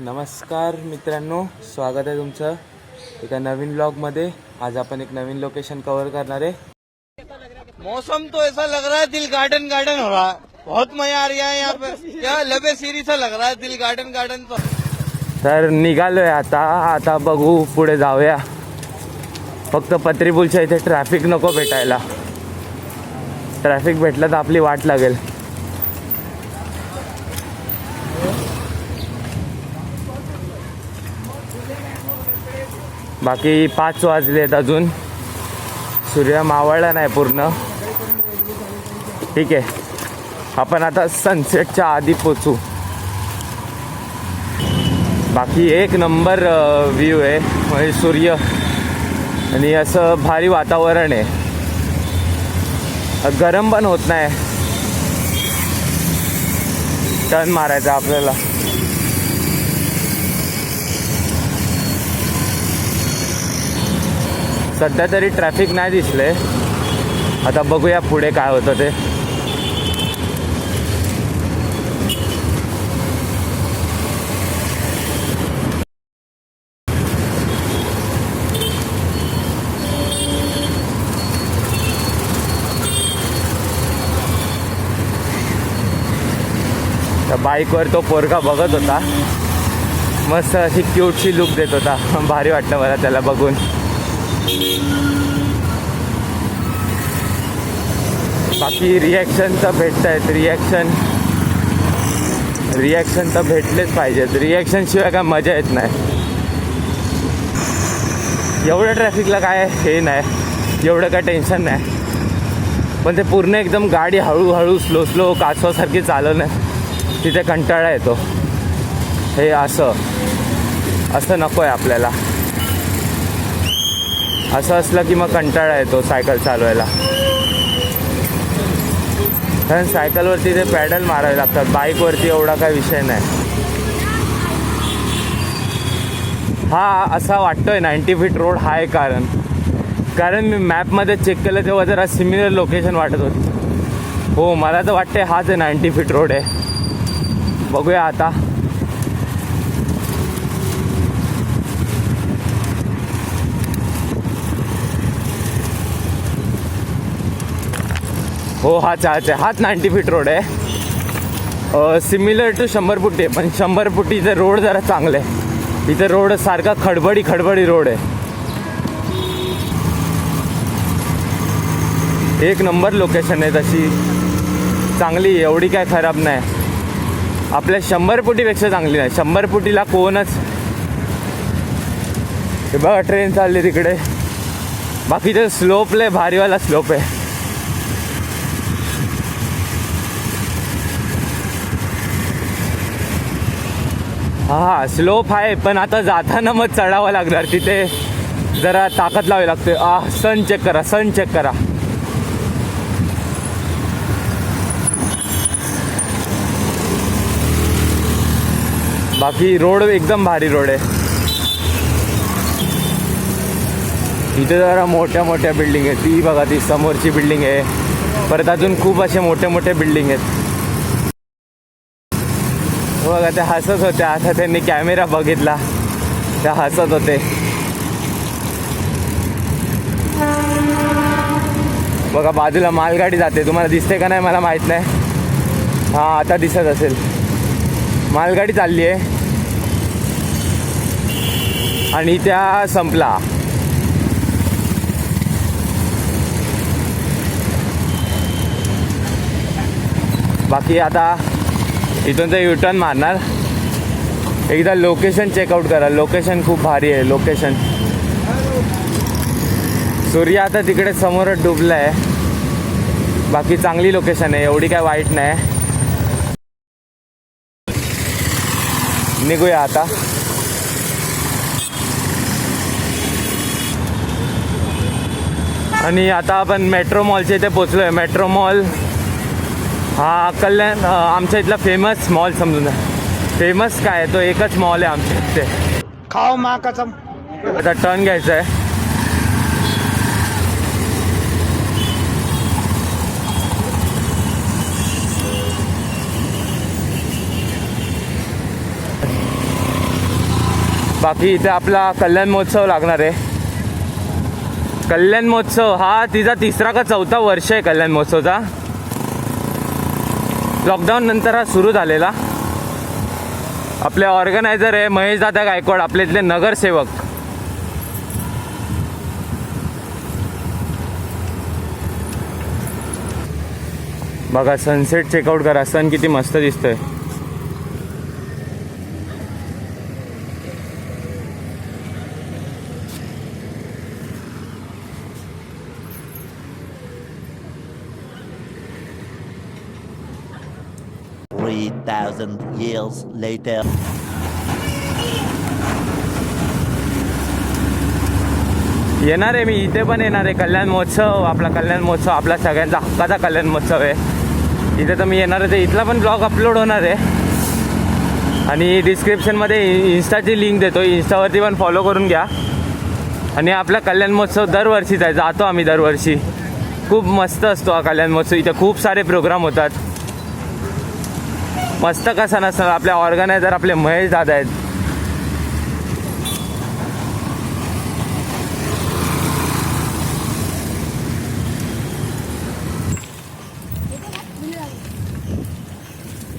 नमस्कार मित्रांनो, स्वागत आहे तुमचं एका नवीन ब्लॉगमध्ये। आज आपण एक नवीन लोकेशन कव्हर करणार आहे। मौसम तो ऐसा लग रहा है दिल गार्डन गार्डन हो रहा है। बहुत मजा आ रहा है यहाँ पे, क्या लबे सीरी सा लग रहा है दिल गार्डन गार्डन। तर निघालोय आता बघू पुढे जाऊया। फक्त पत्रीपुलच्या इथे ट्रॅफिक नको भेटायला, ट्रॅफिक भेटलं तर आपली वाट लागेल। बाकी 5 वाजलेत, अजून सूर्य मावळला नाही पूर्ण। ठीक आहे, आपण आता सनसेटच्या आधी पोचू। बाकी एक नंबर व्ह्यू आहे, म्हणजे सूर्य आणि असं भारी वातावरण आहे। गरम पण होत नाही, टर्न मारायचा आपल्याला। सध्या तरी ट्रॅफिक नाही दिसले, आता बघूया पुढे काय होतं ते। बाईकवर तो पोरगा बघत होता, मस्त अशी क्यूटशी लुक देत होता, भारी वाटलं मला त्याला बघून। बाकी रिॲक्शन तर भेटत आहेत, रिॲक्शन तर भेटलेच पाहिजेत, रिॲक्शन शिवाय काय मजा येत नाही। एवढं ट्रॅफिकला काय हे नाही, एवढं काय टेन्शन नाही, पण ते पूर्ण एकदम गाडी हळूहळू स्लो कासवासारखी चालवणं, तिथे कंटाळा येतो। हे असं नको आहे आपल्याला। असं असलं की मग कंटाळा येतो सायकल चालवायला, कारण सायकलवरती ते पॅडल मारावे लागतात, बाईकवरती एवढा काय विषय नाही। हा असा वाटतोय 90 फीट रोड हा आहे, कारण मी मॅपमध्ये चेक केलं तेव्हा जरा सिमिलर लोकेशन वाटत होती। हो, मला तर वाटतंय हाच आहे 90 फीट रोड आहे। बघूया आता। हो, हाच 90 फीट रोड आहे। सिमिलर टू 100 फुटी आहे, पण 100 फुटीचं रोड जरा चांगलं आहे। इथं रोड सारखा खडबडी रोड आहे। एक नंबर लोकेशन आहे, तशी चांगली, एवढी काय खराब नाही। आपल्या 100 फुटीपेक्षा चांगली नाही, 100 फुटीला कोणच। हे बघा ट्रेन चालली तिकडे। बाकी ते स्लोप लय भारीवाला स्लोप आहे। हा स्लोप आहे, पण आता जाताना मग चढावं लागणार, तिथे जरा ताकद लावावी लागते। सन चेक करा। बाकी रोड एकदम भारी रोड आहे। इथे जरा मोठ्या बिल्डिंग आहेत, ती बघा, ती समोरची बिल्डिंग आहे, परत अजून खूप असे मोठे बिल्डिंग आहेत। बघा ते हसत होते, आता त्यांनी कॅमेरा बघितला, ते हसत होते। बघा बाजूला मालगाडी जाते, तुम्हाला दिसते का नाही मला माहित नाही। हा, आता दिसत असेल, मालगाडी चालली आहे आणि त्या संपला। बाकी आता इथून ते युटर्न मारणार। एकदा लोकेशन चेकआउट करा, लोकेशन खूप भारी आहे लोकेशन। सूर्य आता तिकडे समोरच डुबला आहे। बाकी चांगली लोकेशन आहे, एवढी काय वाईट नाही। निघूया आता। आणि आता आपण मेट्रो मॉलच्या इथे पोचलोय। मेट्रो मॉल हा कल्याण आमच्या इथला फेमस मॉल समजून। फेमस काय, तो एकच मॉल आहे आमच्या इथे। खाओ माँ कसम। आता टर्न घ्यायचा आहे। बाकी इथे आपला कल्याण महोत्सव लागणार आहे. कल्याण महोत्सव हा तिचा 3रा का 4था वर्ष आहे कल्याण महोत्सवचा. लॉकडाऊन नंतर हा सुरू झालेला. आपले ऑर्गनायझर आहे महेश दादा गायकवाड, आपले इथले नगरसेवक. बघा सनसेट चेकआउट करा, सन किती मस्त दिसतोय. $3,000 years later. येणार आहे मी, इथे पण येणार आहे. कल्याण महोत्सव, आपला कल्याण महोत्सव आपला सगळ्यांचा हक्काचा कल्याण महोत्सव आहे. इथे तर मी येणार आहे. इथला पण ब्लॉग अपलोड होणार आहे आणि डिस्क्रिप्शनमध्ये इन्स्टाची लिंक देतो, इन्स्टावरती पण फॉलो करून घ्या. आणि आपला कल्याण महोत्सव दरवर्षीचा आहे, जातो आम्ही दरवर्षी. खूप मस्त असतो हा कल्याण महोत्सव. इथे खूप सारे प्रोग्राम होतात. मस्त कसा नसणार, आपले ऑर्गनायझर आपले महेश दादा आहेत.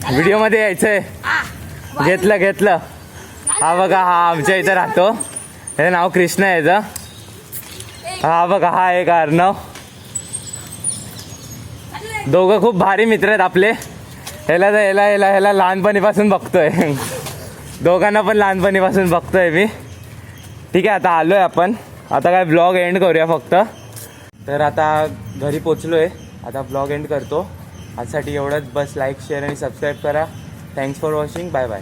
व्हिडिओमध्ये यायचंय. घेतलं. हा बघा, हा आमच्या इथं राहतो. हे नाव कृष्ण आहे याचं. हा बघा, हा एक अर्णव. दोघं खूप भारी मित्र आहेत आपले. ह्याला लहानपणीपासून बघतोय. दोघांना पण लहानपणीपासून बघतोय मी. ठीक आहे, आता आलोय आपण. आता काय ब्लॉग एंड करूया फक्त. तर आता घरी पोचलोय. आता ब्लॉग एंड करतो. आजसाठी एवढंच. बस लाईक शेअर आणि सबस्क्राईब करा. Thanks for watching. Bye bye.